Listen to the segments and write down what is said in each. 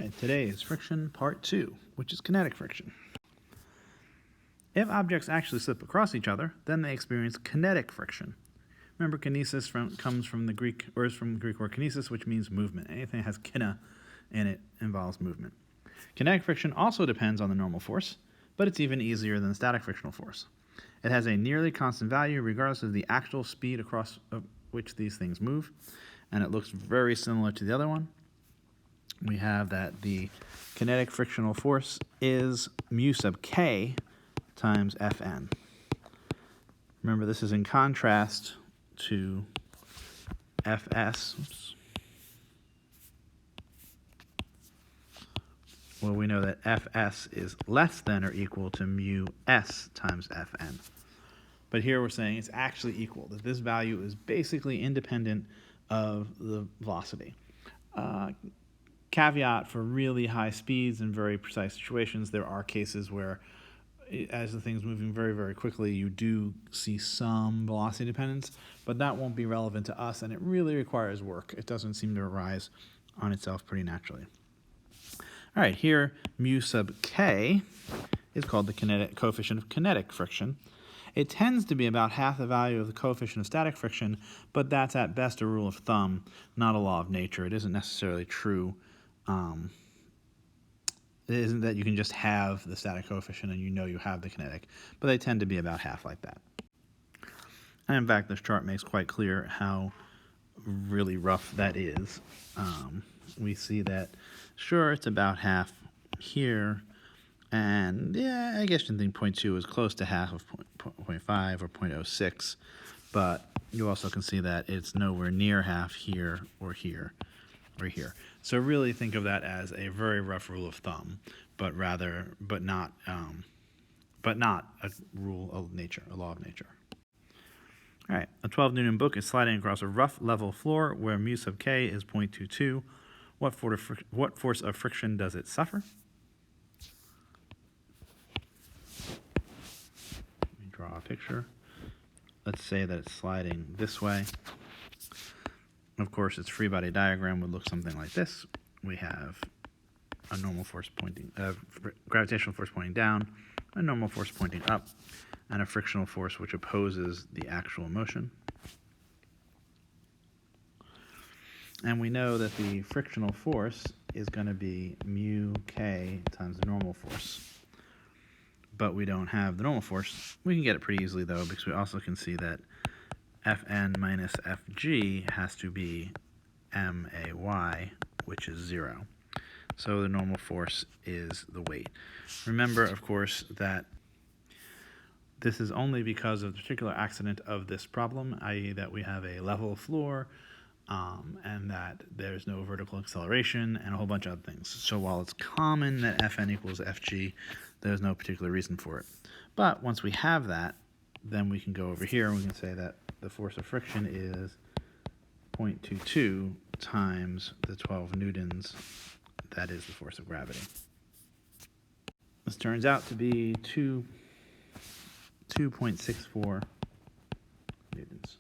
Alright, today is friction part 2, which is kinetic friction. If objects actually slip across each other, then they experience kinetic friction. Remember, kinesis comes from the Greek, or is from the Greek word kinesis, which means movement. Anything that has kina in it involves movement. Kinetic friction also depends on the normal force, but it's even easier than the static frictional force. It has a nearly constant value regardless of the actual speed across which these things move, and it looks very similar to the other one. We have that the kinetic frictional force is mu sub k times Fn. Remember, this is in contrast to Fs, well, we know that Fs is less than or equal to mu s times Fn. But here we're saying it's actually equal, that this value is basically independent of the velocity. Caveat for really high speeds and very precise situations, there are cases where as the thing's moving very, very quickly, you do see some velocity dependence, but that won't be relevant to us, and it really requires work. It doesn't seem to arise on itself pretty naturally. All right, here mu sub k is called the coefficient of kinetic friction. It tends to be about half the value of the coefficient of static friction, but that's at best a rule of thumb, not a law of nature. It isn't necessarily true. It isn't that you can just have the static coefficient and you know you have the kinetic, but they tend to be about half like that. And in fact, this chart makes quite clear how really rough that is. We see that, sure, it's about half here, and yeah, I guess you think 0.2 is close to half of 0.5 or 0.06, but you also can see that it's nowhere near half here or here or here. So really think of that as a very rough rule of thumb, but not a rule of nature, a law of nature. All right, a 12 Newton book is sliding across a rough level floor where mu sub k is 0.22. What force of friction does it suffer? Let me draw a picture. Let's say that it's sliding this way. Of course, its free body diagram would look something like this. We have a normal force gravitational force pointing down, a normal force pointing up, and a frictional force which opposes the actual motion. And we know that the frictional force is going to be mu k times the normal force. But we don't have the normal force. We can get it pretty easily, though, because we also can see that Fn minus Fg has to be may, which is 0. So the normal force is the weight. Remember, of course, that this is only because of the particular accident of this problem, i.e. that we have a level floor and that there's no vertical acceleration and a whole bunch of other things. So while it's common that Fn equals Fg, there's no particular reason for it. But once we have that, then we can go over here and we can say that the force of friction is 0.22 times the 12 newtons. That is the force of gravity. This turns out to be 2.64 newtons.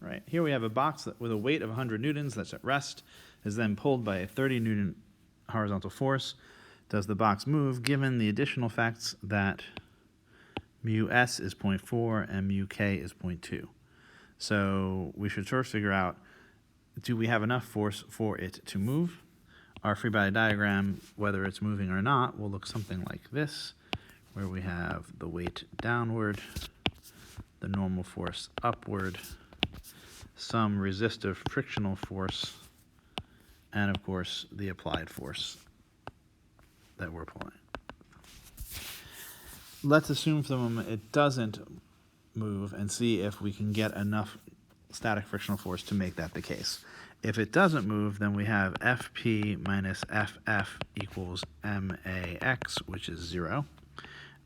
Right, here we have a box with a weight of 100 newtons that's at rest, is then pulled by a 30 newton horizontal force. Does the box move given the additional facts that mu s is 0.4 and mu k is 0.2? So we should first figure out, do we have enough force for it to move? Our free body diagram, whether it's moving or not, will look something like this, where we have the weight downward, the normal force upward, some resistive frictional force, and of course the applied force that we're pulling. Let's assume for the moment it doesn't move and see if we can get enough static frictional force to make that the case. If it doesn't move, then we have Fp minus Ff equals max, which is 0,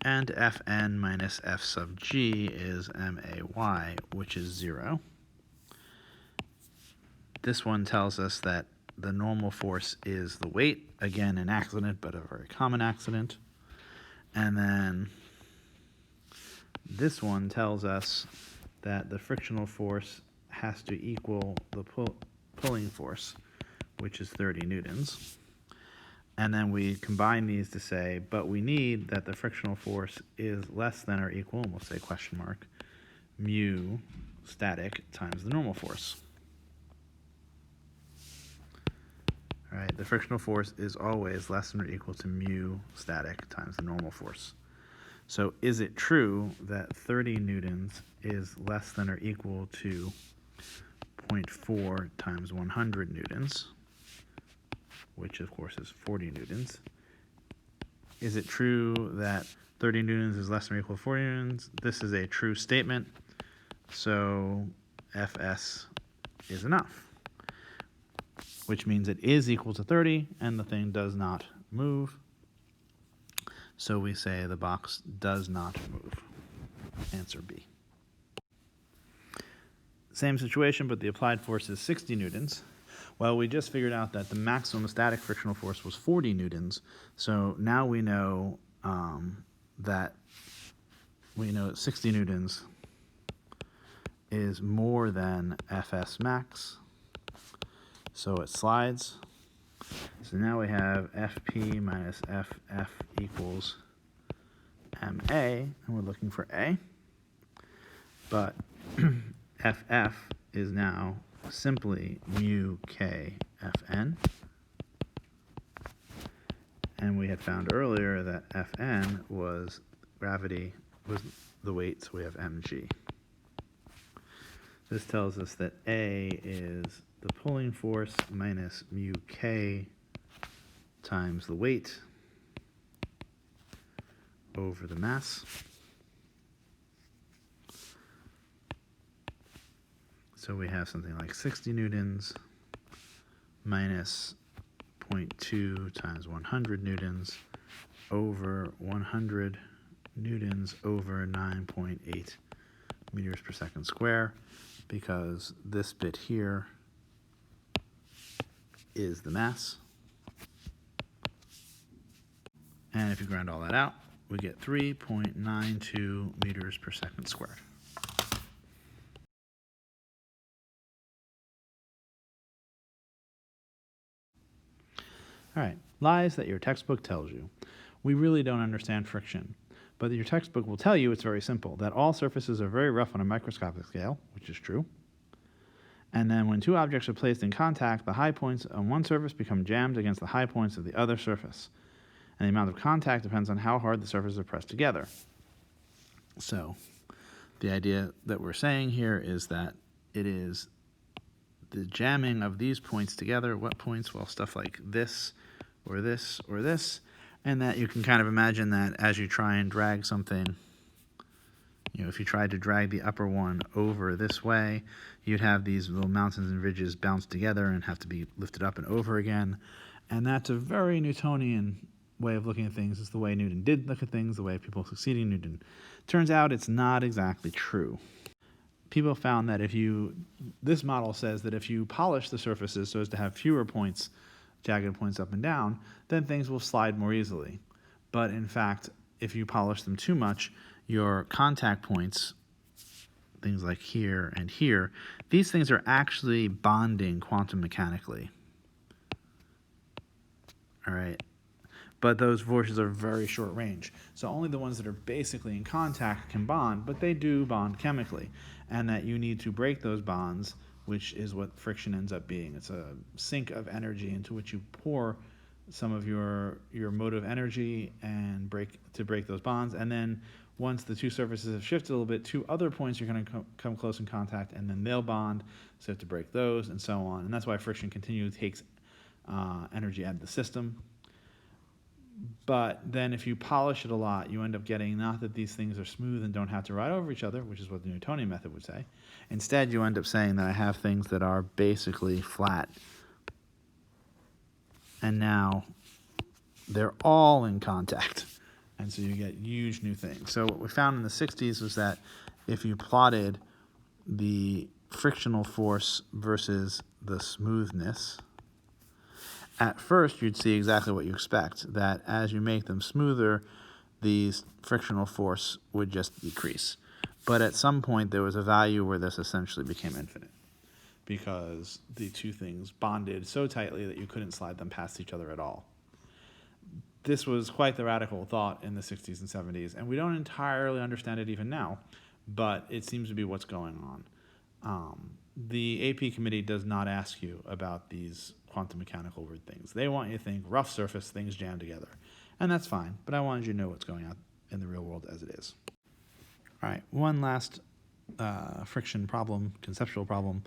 and Fn minus F sub g is may, which is 0. This one tells us that the normal force is the weight, again an accident, but a very common accident. And then this one tells us that the frictional force has to equal the pulling force, which is 30 newtons. And then we combine these to say, but we need that the frictional force is less than or equal, and we'll say question mark, mu static times the normal force. All right, the frictional force is always less than or equal to mu static times the normal force. So is it true that 30 newtons is less than or equal to 0.4 times 100 newtons, which of course is 40 newtons? Is it true that 30 newtons is less than or equal to 40 newtons? This is a true statement, so Fs is enough, which means it is equal to 30 and the thing does not move. So we say the box does not move. Answer B. Same situation, but the applied force is 60 newtons. Well, we just figured out that the maximum static frictional force was 40 newtons. So now we know that 60 newtons is more than Fs max. So it slides. So now we have Fp minus Ff equals Ma, and we're looking for A. But Ff is now simply mu k Fn. And we had found earlier that Fn was gravity, was the weight, so we have mg. This tells us that A is the pulling force minus mu k times the weight over the mass. So we have something like 60 newtons minus 0.2 times 100 newtons over 100 newtons over 9.8 meters per second square, because this bit here is the mass. And if you ground all that out, we get 3.92 meters per second squared. All right, lies that your textbook tells you. We really don't understand friction, but your textbook will tell you it's very simple, that all surfaces are very rough on a microscopic scale, which is true. And then when two objects are placed in contact, the high points on one surface become jammed against the high points of the other surface. And the amount of contact depends on how hard the surfaces are pressed together. So the idea that we're saying here is that it is the jamming of these points together. What points? Well, stuff like this, or this, or this. And that you can kind of imagine that as you try and drag something, if you tried to drag the upper one over this way, you'd have these little mountains and ridges bounce together and have to be lifted up and over again. And that's a very Newtonian way of looking at things. It's the way Newton did look at things, the way people succeeding Newton. Turns out it's not exactly true. People found that this model says that if you polish the surfaces so as to have fewer points, jagged points up and down, then things will slide more easily. But in fact, if you polish them too much, your contact points, things like here and here, these things are actually bonding quantum mechanically. All right. But those forces are very short range. So only the ones that are basically in contact can bond, but they do bond chemically. And that you need to break those bonds, which is what friction ends up being. It's a sink of energy into which you pour some of your motive energy and break those bonds. And then once the two surfaces have shifted a little bit, two other points are going to come close in contact, and then they'll bond, so you have to break those, and so on. And that's why friction continually takes energy out of the system. But then if you polish it a lot, you end up getting not that these things are smooth and don't have to ride over each other, which is what the Newtonian method would say. Instead, you end up saying that I have things that are basically flat. And now they're all in contact. And so you get huge new things. So what we found in the 60s was that if you plotted the frictional force versus the smoothness, at first you'd see exactly what you expect, that as you make them smoother, the frictional force would just decrease. But at some point there was a value where this essentially became infinite. because the two things bonded so tightly that you couldn't slide them past each other at all. This was quite the radical thought in the 60s and 70s, and we don't entirely understand it even now, but it seems to be what's going on. The AP committee does not ask you about these quantum mechanical weird things. They want you to think rough surface, things jam together. And that's fine, but I wanted you to know what's going on in the real world as it is. All right, one last friction problem, conceptual problem.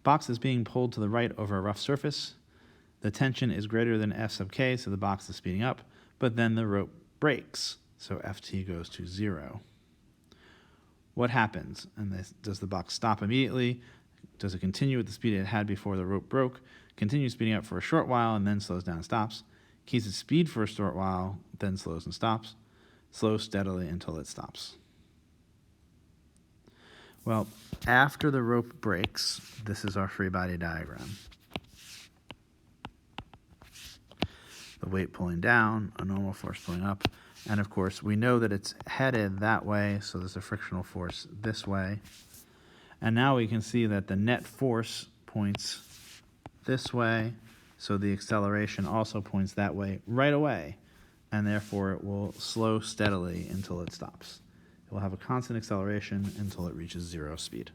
Box is being pulled to the right over a rough surface. The tension is greater than F sub k, so the box is speeding up, but then the rope breaks, so Ft goes to 0. What happens? And does the box stop immediately? Does it continue at the speed it had before the rope broke? Continues speeding up for a short while and then slows down and stops. Keeps its speed for a short while, then slows and stops. Slows steadily until it stops. Well, after the rope breaks, this is our free body diagram. The weight pulling down, a normal force pulling up, and of course we know that it's headed that way, so there's a frictional force this way. And now we can see that the net force points this way, so the acceleration also points that way right away, and therefore it will slow steadily until it stops. It will have a constant acceleration until it reaches 0 speed.